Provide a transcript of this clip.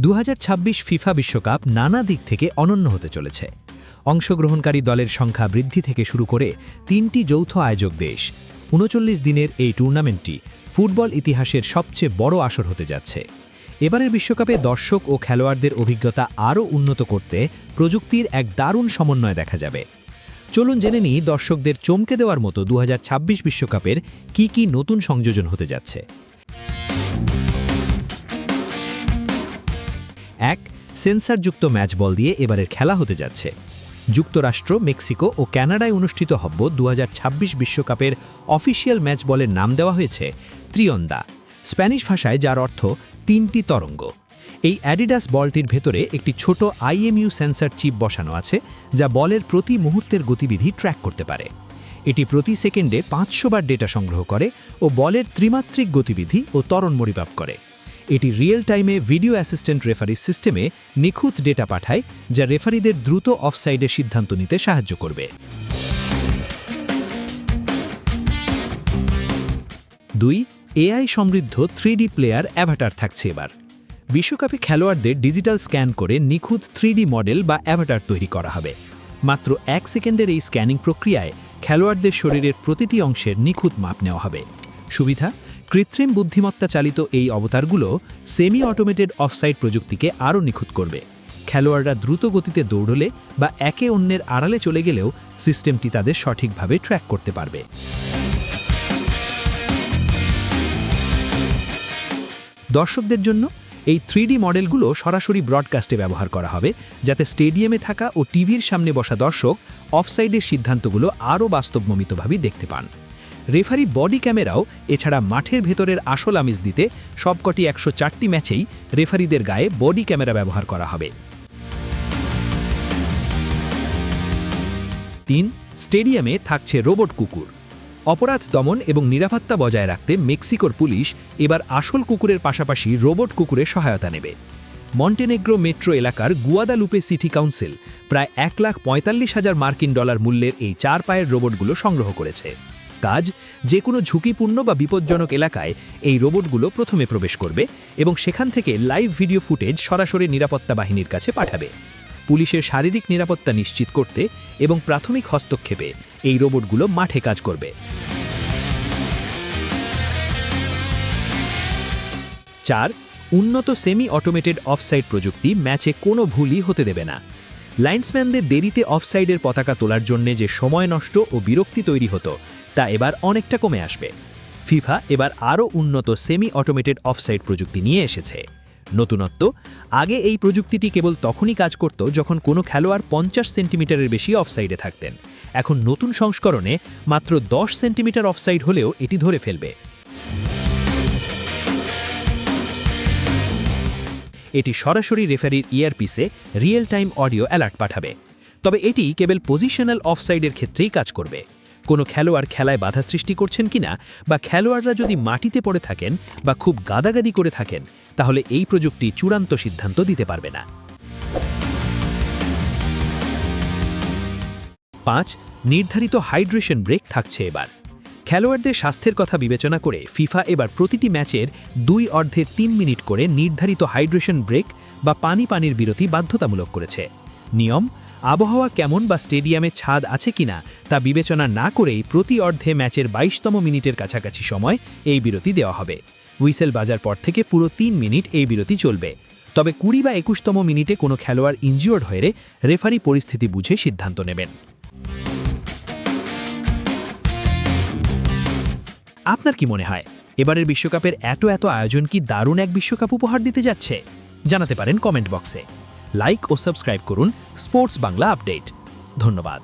2026 FIFA বিশ্বকাপ নানা দিক থেকে অনন্য হতে চলেছে। অংশগ্রহণকারী দলের সংখ্যা বৃদ্ধি থেকে শুরু করে 3টি যৌথ আয়োজক দেশ। 39 দিনের এই টুর্নামেন্টটি ফুটবল ইতিহাসের সবচেয়ে বড় আসর হতে যাচ্ছে। এবারের বিশ্বকাপে দর্শক ও খেলোয়াড়দের অভিজ্ঞতা আরও উন্নত করতে প্রযুক্তির এক দারুণ সমন্বয় দেখা যাবে। চলুন জেনে নিই দর্শকদের চমকে দেওয়ার মতো 2026 বিশ্বকাপের কি নতুন সংযোজন হতে যাচ্ছে। 1. সেন্সারযুক্ত ম্যাচ বল দিয়ে এবারের খেলা হতে যাচ্ছে। যুক্তরাষ্ট্র, মেক্সিকো ও কানাডায় অনুষ্ঠিত হব 2026 বিশ্বকাপের অফিসিয়াল ম্যাচ বলের নাম দেওয়া হয়েছে ত্রিয়ন্দা, স্প্যানিশ ভাষায় যার অর্থ 3টি তরঙ্গ। এই অ্যাডিডাস বলটির ভেতরে একটি ছোট IMU সেন্সর চিপ বসানো আছে, যা বলের প্রতি মুহূর্তের গতিবিধি ট্র্যাক করতে পারে। এটি প্রতি সেকেন্ডে 500 বার ডেটা সংগ্রহ করে ও বলের ত্রিমাত্রিক গতিবিধি ও ত্বরণ পরিমাপ করে। এটি রিয়েল টাইমে ভিডিও অ্যাসিস্ট্যান্ট রেফারি সিস্টেমে নিখুঁত ডেটা পাঠায়, যা রেফারিদের দ্রুত অফসাইডের সিদ্ধান্ত নিতে সাহায্য করবে। 2. AI সমৃদ্ধ 3D প্লেয়ার অ্যাভাটার থাকছে এবার। বিশ্বকাপে খেলোয়াড়দের ডিজিটাল স্ক্যান করে নিখুঁত 3D মডেল বা অ্যাভাটার তৈরি করা হবে। মাত্র 1 সেকেন্ডের এই স্ক্যানিং প্রক্রিয়ায় খেলোয়াড়দের শরীরের প্রতিটি অংশের নিখুঁত মাপ নেওয়া হবে। সুবিধা: কৃত্রিম বুদ্ধিমত্তা চালিত এই অবতারগুলো সেমি অটোমেটেড অফসাইড প্রযুক্তিকে আরও নিখুঁত করবে। খেলোয়াড়রা দ্রুত গতিতে দৌড়লে বা একে অন্যের আড়ালে চলে গেলেও সিস্টেমটি তাদের সঠিকভাবে ট্র্যাক করতে পারবে। দর্শকদের জন্য এই 3D মডেলগুলো সরাসরি ব্রডকাস্টে ব্যবহার করা হবে, যাতে স্টেডিয়ামে থাকা ও টিভির সামনে বসা দর্শক অফসাইডের সিদ্ধান্তগুলো আরও বাস্তবমমিতভাবে দেখতে পান। রেফারি বডি ক্যামেরাও এছাড়া মাঠের ভেতরের আসল আমিজ দিতে সবকটি 104টি ম্যাচেই রেফারিদের গায়ে বডি ক্যামেরা ব্যবহার করা হবে। 3. স্টেডিয়ামে থাকছে রোবট কুকুর। অপরাধ দমন এবং নিরাপত্তা বজায় রাখতে মেক্সিকোর পুলিশ এবার আসল কুকুরের পাশাপাশি রোবট কুকুরের সহায়তা নেবে। মন্টেনেগ্রো মেট্রো এলাকার গুয়াদালুপে সিটি কাউন্সিল প্রায় $1,45,000 মার্কিন মূল্যের এই 4 পায়ের রোবটগুলো সংগ্রহ করেছে। কাজ: যে কোনো ঝুঁকিপূর্ণ বা বিপজ্জনক এলাকায় এই রোবটগুলো প্রথমে প্রবেশ করবে এবং সেখান থেকে লাইভ ভিডিও ফুটেজ সরাসরি নিরাপত্তা বাহিনীর কাছে পাঠাবে। পুলিশের শারীরিক নিরাপত্তা নিশ্চিত করতে এবং প্রাথমিক হস্তক্ষেপে এই রোবটগুলো মাঠে কাজ করবে। 4. উন্নত সেমি অটোমেটেড অফসাইড প্রযুক্তি ম্যাচে কোনো ভুলই হতে দেবে না। লাইন্সম্যানদের দেরিতে অফসাইডের পতাকা তোলার জন্য যে সময় নষ্ট ও বিরক্তি তৈরি হতো, তা এবার অনেকটা কমে আসবে। ফিফা এবার আরও উন্নত সেমি অটোমেটেড অফসাইড প্রযুক্তি নিয়ে এসেছে। নতুনত্ব: আগে এই প্রযুক্তিটি কেবল তখনই কাজ করত যখন কোনো খেলোয়াড় 50 সেন্টিমিটারের বেশি অফসাইডে থাকতেন। এখন নতুন সংস্করণে মাত্র 10 সেন্টিমিটার অফসাইড হলেও এটি ধরে ফেলবে। এটি সরাসরি রেফারির ইয়ারপিসে রিয়েল টাইম অডিও অ্যালার্ট পাঠাবে। তবে এটি কেবল পজিশনাল অফসাইডের ক্ষেত্রেই কাজ করবে। কোনো খেলোয়াড় খেলায় বাধা সৃষ্টি করছেন কিনা বা খেলোয়াড়রা যদি মাটিতে পড়ে থাকেন বা খুব গাদাগাদি করে থাকেন, তাহলে এই প্রযুক্তি চূড়ান্ত সিদ্ধান্ত দিতে পারবে না। 5. নির্ধারিত হাইড্রেশন ব্রেক থাকছে এবার। খেলোয়াড়দের স্বাস্থ্যের কথা বিবেচনা করে ফিফা এবার প্রতিটি ম্যাচের 2 অর্ধে 3 মিনিট করে নির্ধারিত হাইড্রেশন ব্রেক বা পানির বিরতি বাধ্যতামূলক করেছে। নিয়ম: আবহাওয়া কেমন বা স্টেডিয়ামে ছাদ আছে কিনা তা বিবেচনা না করেই প্রতি অর্ধে ম্যাচের 22তম মিনিটের কাছাকাছি সময় এই বিরতি দেওয়া হবে। হুইসেল বাজার পর থেকে পুরো 3 মিনিট এই বিরতি চলবে। তবে 20 বা 21তম মিনিটে কোনো খেলোয়াড় ইনজিওর্ড হয়ে রেফারি পরিস্থিতি বুঝে সিদ্ধান্ত নেবেন। আপনার কি মনে হয়, এবারের বিশ্বকাপের এত আয়োজন কি দারুণ এক বিশ্বকাপ উপহার দিতে যাচ্ছে? জানাতে পারেন কমেন্ট বক্সে। লাইক ও সাবস্ক্রাইব করুন স্পোর্টস বাংলা আপডেট। ধন্যবাদ।